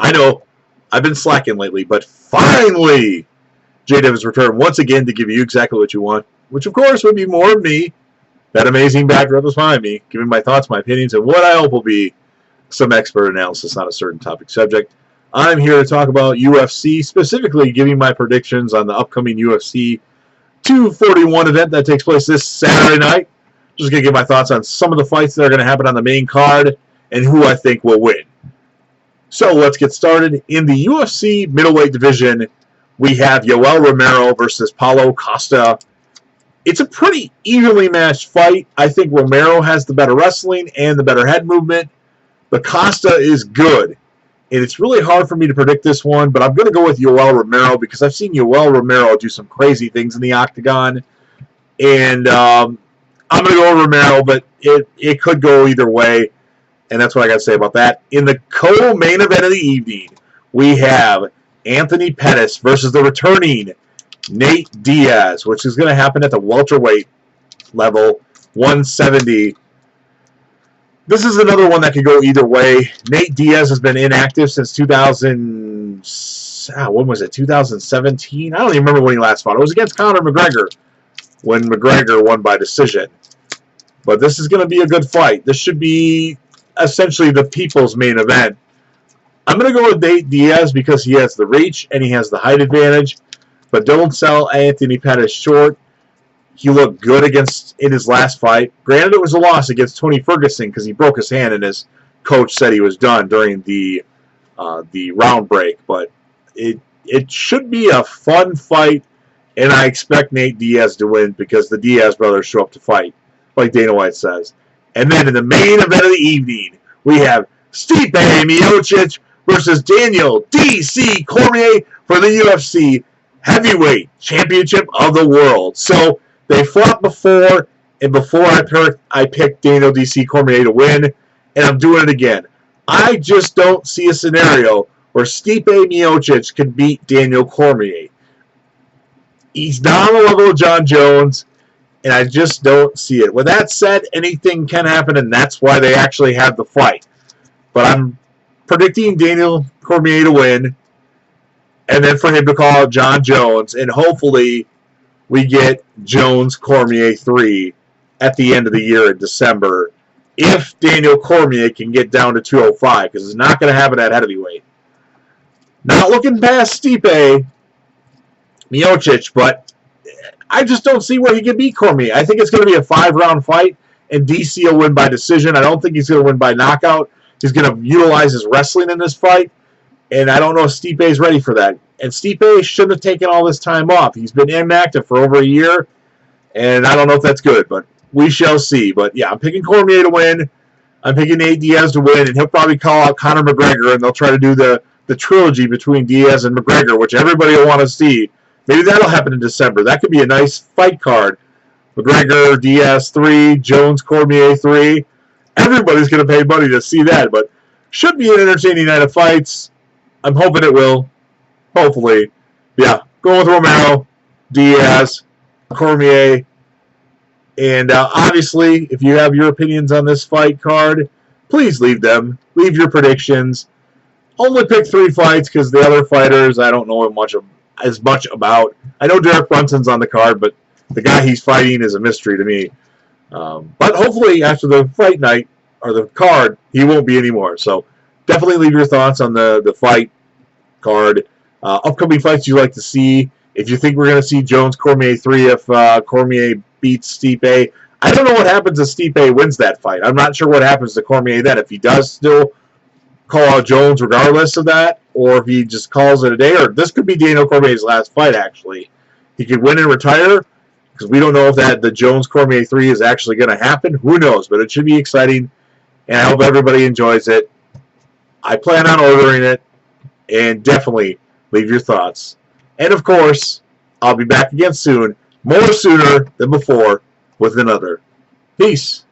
I know I've been slacking lately, but finally, JDev has returned once again to give you exactly what you want, which of course would be more of me, that amazing backdrop behind me, giving my thoughts, my opinions, and what I hope will be some expert analysis on a certain topic subject. I'm here to talk about UFC, specifically giving my predictions on the upcoming UFC 241 event that takes place this Saturday night. Just going to give my thoughts on some of the fights that are going to happen on the main card and who I think will win. So let's get started. In the UFC middleweight division, we have Yoel Romero versus Paulo Costa. It's a pretty evenly matched fight. I think Romero has the better wrestling and the better head movement, but Costa is good. And it's really hard for me to predict this one, but I'm going to go with Yoel Romero because I've seen Yoel Romero do some crazy things in the octagon. And I'm going to go with Romero, but it could go either way. And that's what I got to say about that. In the co-main event of the evening, we have Anthony Pettis versus the returning Nate Diaz, which is going to happen at the welterweight level, 170. This is another one that could go either way. Nate Diaz has been inactive since 2017? I don't even remember when he last fought. It was against Conor McGregor when McGregor won by decision. But this is going to be a good fight. This should be essentially the people's main event. I'm going to go with Nate Diaz because he has the reach and he has the height advantage. But don't sell Anthony Pettis short. He looked good in his last fight. Granted, it was a loss against Tony Ferguson because he broke his hand and his coach said he was done during the round break. But it should be a fun fight, and I expect Nate Diaz to win because the Diaz brothers show up to fight, like Dana White says. And then in the main event of the evening, we have Stipe Miocic versus Daniel D.C. Cormier for the UFC Heavyweight Championship of the World. So they fought before, and before I picked Daniel D.C. Cormier to win, and I'm doing it again. I just don't see a scenario where Stipe Miocic can beat Daniel Cormier. He's not on the level of John Jones, and I just don't see it. With that said, anything can happen, and that's why they actually have the fight. But I'm predicting Daniel Cormier to win, and then for him to call out John Jones, and hopefully we get Jones Cormier 3 at the end of the year in December, if Daniel Cormier can get down to 205, because it's not going to happen at heavyweight. Not looking past Stipe Miocic, but I just don't see where he can beat Cormier. I think it's going to be a 5-round fight, and DC will win by decision. I don't think he's going to win by knockout. He's going to utilize his wrestling in this fight, and I don't know if Stipe's ready for that. And Stipe shouldn't have taken all this time off. He's been inactive for over a year, and I don't know if that's good, but we shall see. But yeah, I'm picking Cormier to win. I'm picking Nate Diaz to win, and he'll probably call out Conor McGregor, and they'll try to do the trilogy between Diaz and McGregor, which everybody will want to see. Maybe that'll happen in December. That could be a nice fight card. McGregor, Diaz 3, Jones, Cormier 3. Everybody's going to pay money to see that, but should be an entertaining night of fights. I'm hoping it will. Hopefully. Yeah, go with Romero, Diaz, Cormier. And obviously, if you have your opinions on this fight card, please leave them. Leave your predictions. Only pick 3 fights because the other fighters I don't know as much about. I know Derek Brunson's on the card, but the guy he's fighting is a mystery to me. But hopefully after the fight night, or the card, he won't be anymore. So definitely leave your thoughts on the fight card. Upcoming fights you'd like to see. If you think we're going to see Jones Cormier 3 if Cormier beats Stipe. I don't know what happens if Stipe wins that fight. I'm not sure what happens to Cormier then. If he does still call out Jones regardless of that, or if he just calls it a day, or this could be Daniel Cormier's last fight, actually. He could win and retire, because we don't know if the Jones Cormier 3 is actually going to happen. Who knows? But it should be exciting, and I hope everybody enjoys it. I plan on ordering it, and definitely leave your thoughts. And of course, I'll be back again soon, more sooner than before, with another. Peace.